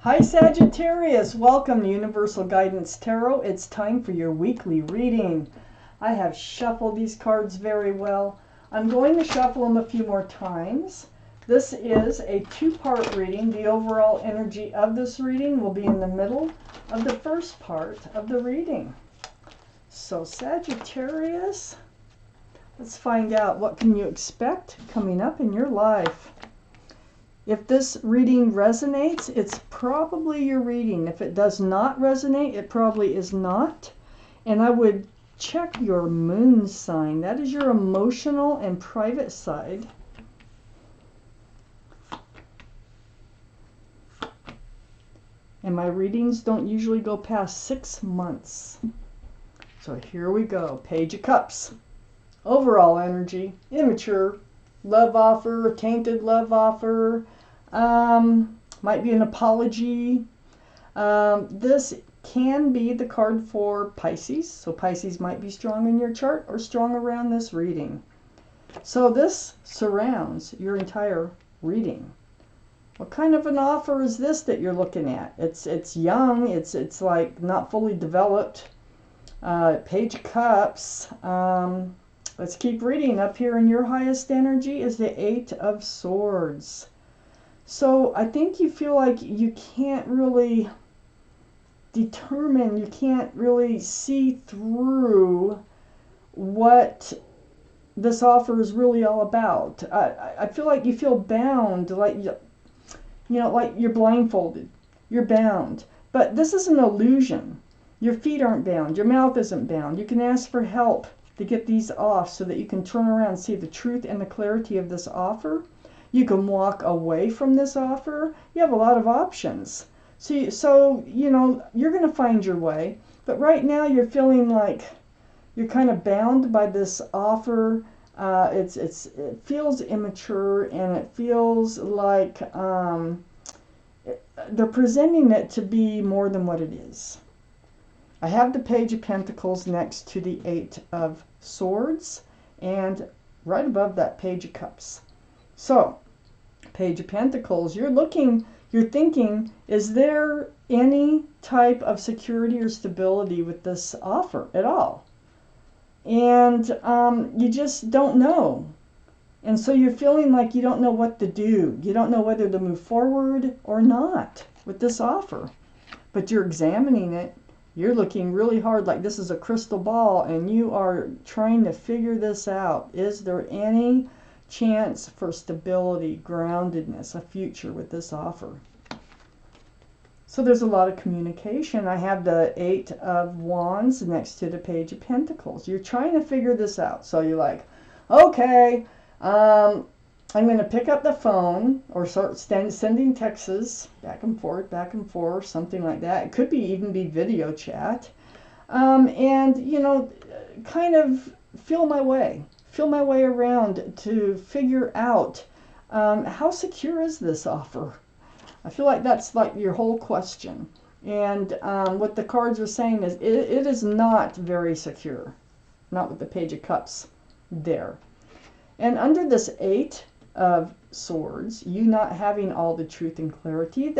Hi Sagittarius, welcome to Universal Guidance Tarot. It's time for your weekly reading. I have shuffled these cards very well. I'm going to shuffle them a few more times. This is a two-part reading. The overall energy of this reading will be in the middle of the first part of the reading. So Sagittarius, let's find out what can you expect coming up in your life. If this reading resonates, it's probably your reading. If it does not resonate, it probably is not. And I would check your moon sign. That is your emotional and private side. And my readings don't usually go past 6 months. So here we go. Page of Cups. Overall energy, immature, love offer, tainted love offer. Might be an apology. This can be the card for Pisces. So Pisces might be strong in your chart or strong around this reading. So this surrounds your entire reading. What kind of an offer is this that you're looking at? It's young. It's like not fully developed. Page of Cups. Let's keep reading. Up here in your highest energy is the Eight of Swords. So I think you feel like you can't really determine, you can't really see through what this offer is really all about. I feel like you feel bound, like, like you're blindfolded. You're bound. But this is an illusion. Your feet aren't bound. Your mouth isn't bound. You can ask for help to get these off so that you can turn around and see the truth and the clarity of this offer. You can walk away from this offer. You have a lot of options. So you're going to find your way. But right now you're feeling like you're kind of bound by this offer. It feels immature, and it feels like they're presenting it to be more than what it is. I have the Page of Pentacles next to the Eight of Swords, and right above that, Page of Cups. So, Page of Pentacles, you're thinking, is there any type of security or stability with this offer at all? And you just don't know. And so you're feeling like you don't know what to do. You don't know whether to move forward or not with this offer. But you're examining it. You're looking really hard, like this is a crystal ball, and you are trying to figure this out. Is there any chance for stability, groundedness, a future with this offer? So there's a lot of communication. I have the Eight of Wands next to the Page of Pentacles. You're trying to figure this out. So you're like, okay, I'm going to pick up the phone or start sending texts back and forth, something like that. It could even be video chat. And, kind of feel my way around to figure out how secure is this offer. I feel like that's like your whole question. And what the cards are saying is it is not very secure. Not with the Page of Cups there. And under this Eight of Swords, you not having all the truth and clarity,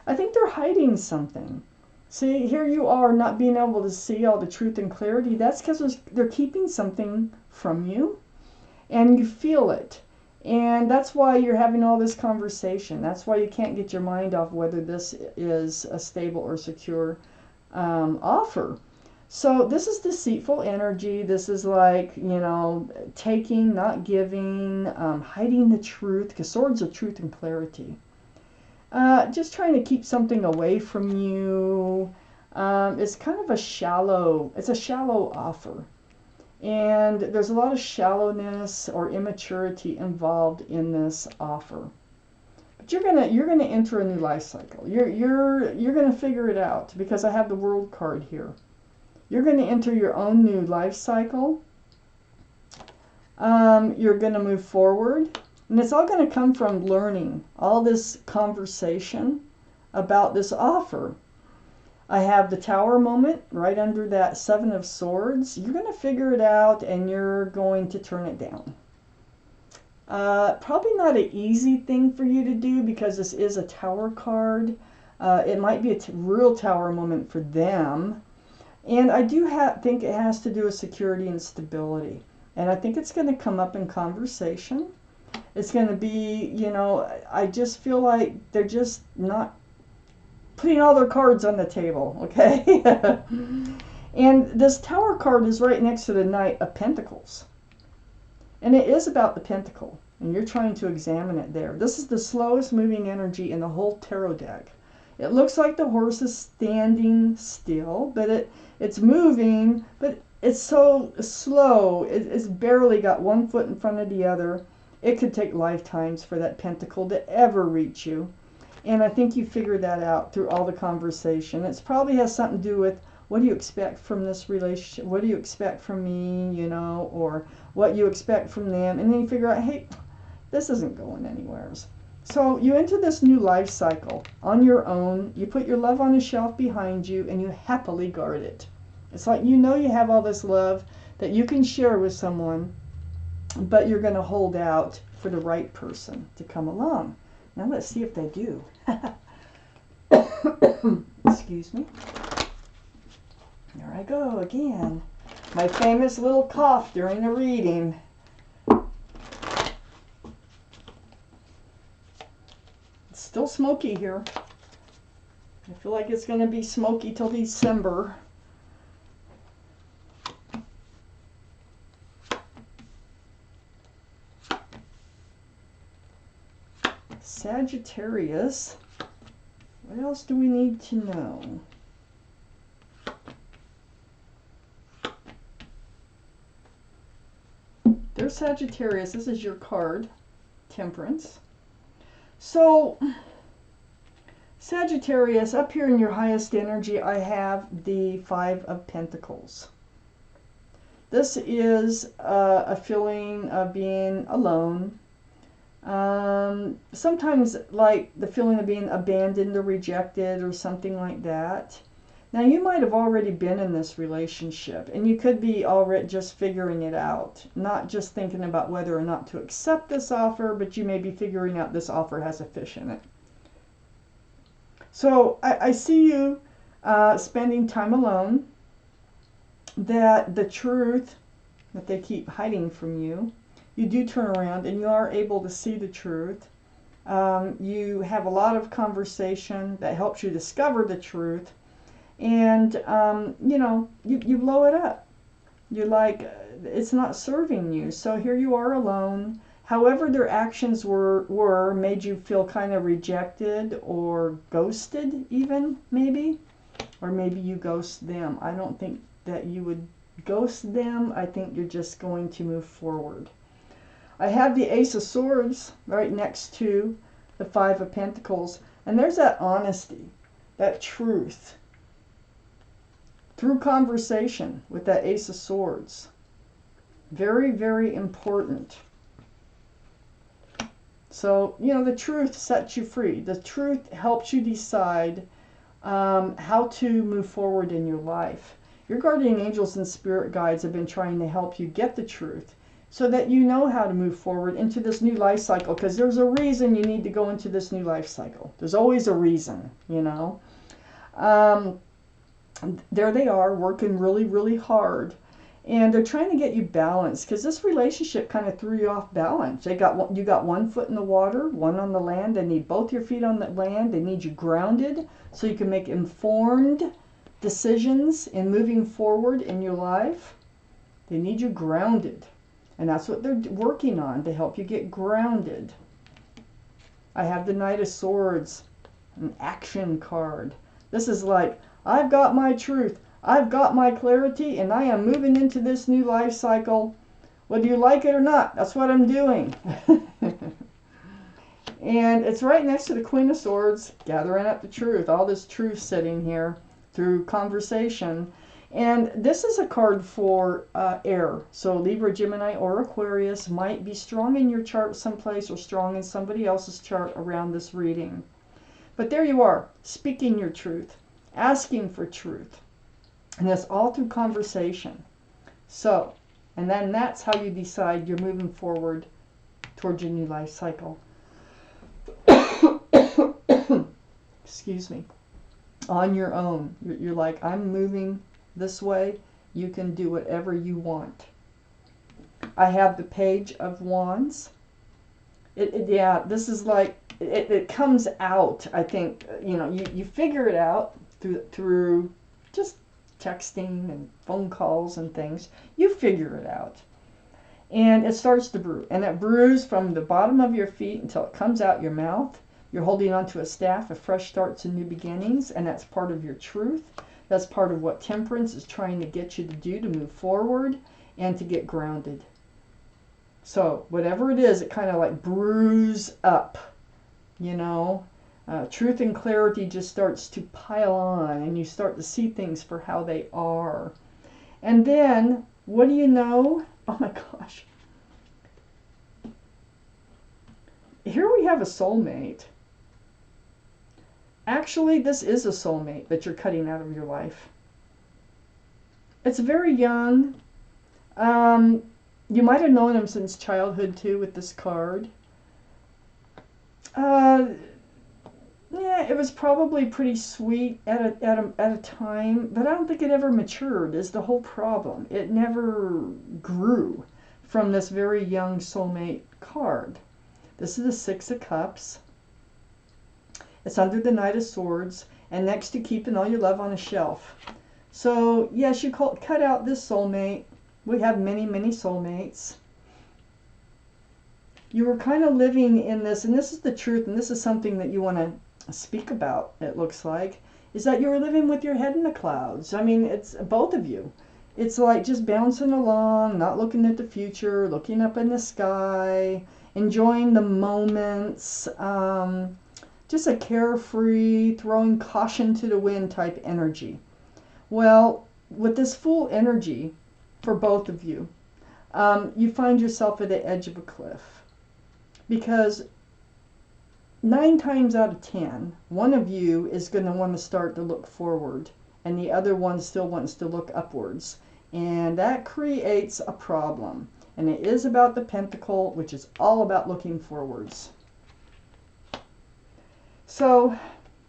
I think they're hiding something. See, here you are not being able to see all the truth and clarity. That's because they're keeping something from you, and you feel it. And that's why you're having all this conversation. That's why you can't get your mind off whether this is a stable or secure offer. So this is deceitful energy. This is like, taking, not giving, hiding the truth, because swords are truth and clarity. Just trying to keep something away from you. It's kind of a shallow offer. And there's a lot of shallowness or immaturity involved in this offer. But you're gonna enter a new life cycle. You're gonna figure it out, because I have the World card here. You're going to enter your own new life cycle. You're going to move forward. And it's all going to come from learning all this conversation about this offer. I have the Tower moment right under that Seven of Swords. You're going to figure it out, and you're going to turn it down. Probably not an easy thing for you to do, because this is a Tower card. It might be a real tower moment for them. And I do think it has to do with security and stability. And I think it's going to come up in conversation. It's going to be, you know, I just feel like they're just not putting all their cards on the table, okay? And this Tower card is right next to the Knight of Pentacles. And it is about the Pentacle. And you're trying to examine it there. This is the slowest moving energy in the whole tarot deck. It looks like the horse is standing still, but it's moving, but it's so slow. It's barely got one foot in front of the other. It could take lifetimes for that pentacle to ever reach you. And I think you figured that out through all the conversation. It probably has something to do with, what do you expect from this relationship? What do you expect from me, you know, or what you expect from them? And then you figure out, hey, this isn't going anywhere. So you enter this new life cycle on your own. You put your love on a shelf behind you and you happily guard it. It's like you know you have all this love that you can share with someone, but you're going to hold out for the right person to come along. Now let's see if they do. Excuse me. There I go again. My famous little cough during the reading. It's still smoky here. I feel like it's going to be smoky till December. Sagittarius. What else do we need to know? There's Sagittarius. This is your card, Temperance. So, Sagittarius, up here in your highest energy, I have the Five of Pentacles. This is a feeling of being alone. Sometimes like the feeling of being abandoned or rejected or something like that. Now you might have already been in this relationship and you could be already just figuring it out, not just thinking about whether or not to accept this offer, but you may be figuring out this offer has a fish in it. So I see you spending time alone, that the truth that they keep hiding from you, you do turn around and you are able to see the truth. You have a lot of conversation that helps you discover the truth. And, you know, you blow it up. You're like, it's not serving you. So here you are alone. However their actions were made you feel kind of rejected or ghosted even, maybe. Or maybe you ghost them. I don't think that you would ghost them. I think you're just going to move forward. I have the Ace of Swords right next to the Five of Pentacles. And there's that honesty, that truth. Through conversation with that Ace of Swords. Very, very important. So, you know, the truth sets you free. The truth helps you decide how to move forward in your life. Your guardian angels and spirit guides have been trying to help you get the truth so that you know how to move forward into this new life cycle, because there's a reason you need to go into this new life cycle. There's always a reason, you know. There they are working really, really hard. And they're trying to get you balanced, because this relationship kind of threw you off balance. You got one foot in the water, one on the land. They need both your feet on the land. They need you grounded so you can make informed decisions in moving forward in your life. They need you grounded. And that's what they're working on, to help you get grounded. I have the Knight of Swords, an action card. This is like, I've got my truth. I've got my clarity, and I am moving into this new life cycle. Whether you like it or not, that's what I'm doing. And it's right next to the Queen of Swords, gathering up the truth. All this truth sitting here through conversation. And this is a card for air. So Libra, Gemini, or Aquarius might be strong in your chart someplace or strong in somebody else's chart around this reading. But there you are, speaking your truth, asking for truth. And that's all through conversation. So, and then that's how you decide you're moving forward towards your new life cycle. Excuse excuse me, on your own. You're like, I'm moving this way. You can do whatever you want. I have the Page of Wands. Yeah, this is like, it comes out, I think, you know, you figure it out through just texting and phone calls and things. You figure it out. And it starts to brew. And it brews from the bottom of your feet until it comes out your mouth. You're holding onto a staff of fresh starts and new beginnings, and that's part of your truth. That's part of what Temperance is trying to get you to do to move forward and to get grounded. So whatever it is, it kind of like brews up, you know. Truth and clarity just starts to pile on, and you start to see things for how they are. And then, what do you know? Oh my gosh. Here we have a soulmate. Actually, this is a soulmate that you're cutting out of your life. It's very young. You might have known him since childhood too with this card. Yeah, it was probably pretty sweet at a time, but I don't think it ever matured is the whole problem. It never grew from this very young soulmate card. This is the Six of Cups. It's under the Knight of Swords and next to keeping all your love on a shelf. So, yes, you cut out this soulmate. We have many, many soulmates. You were kind of living in this, and this is the truth, and this is something that you want to speak about, it looks like, is that you were living with your head in the clouds. I mean, it's both of you. It's like just bouncing along, not looking at the future, looking up in the sky, enjoying the moments, just a carefree, throwing caution to the wind type energy. Well, with this full energy for both of you, you find yourself at the edge of a cliff. Because 9 times out of 10, one of you is going to want to start to look forward, and the other one still wants to look upwards. And that creates a problem. And it is about the Pentacle, which is all about looking forwards. So,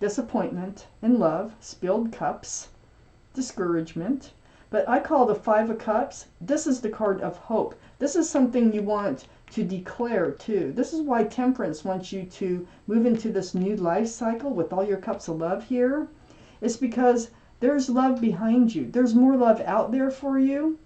disappointment in love, spilled cups, discouragement. But I call the Five of Cups, this is the card of hope. This is something you want to declare too. This is why Temperance wants you to move into this new life cycle with all your cups of love here. It's because there's love behind you. There's more love out there for you.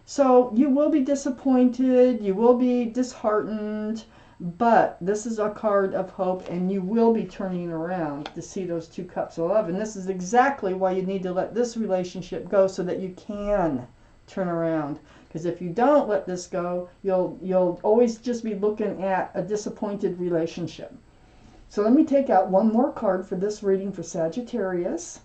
So you will be disappointed, you will be disheartened, but this is a card of hope, and you will be turning around to see those 2 cups of love. And this is exactly why you need to let this relationship go, so that you can turn around. Because if you don't let this go, you'll always just be looking at a disappointed relationship. So let me take out one more card for this reading for Sagittarius.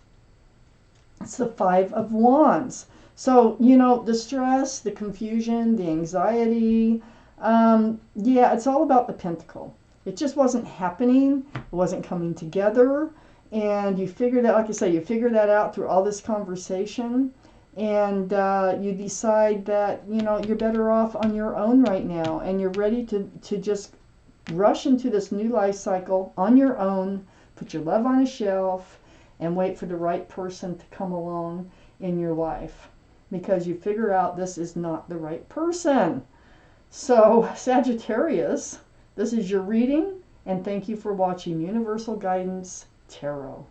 It's the Five of Wands. So, you know, the stress, the confusion, the anxiety, yeah, it's all about the Pentacle. It just wasn't happening. It wasn't coming together. And you figure that, like I say, you figure that out through all this conversation. And you decide that, you know, you're better off on your own right now. And you're ready to just rush into this new life cycle on your own. Put your love on a shelf and wait for the right person to come along in your life. Because you figure out this is not the right person. So, Sagittarius, this is your reading, and thank you for watching Universal Guidance Tarot.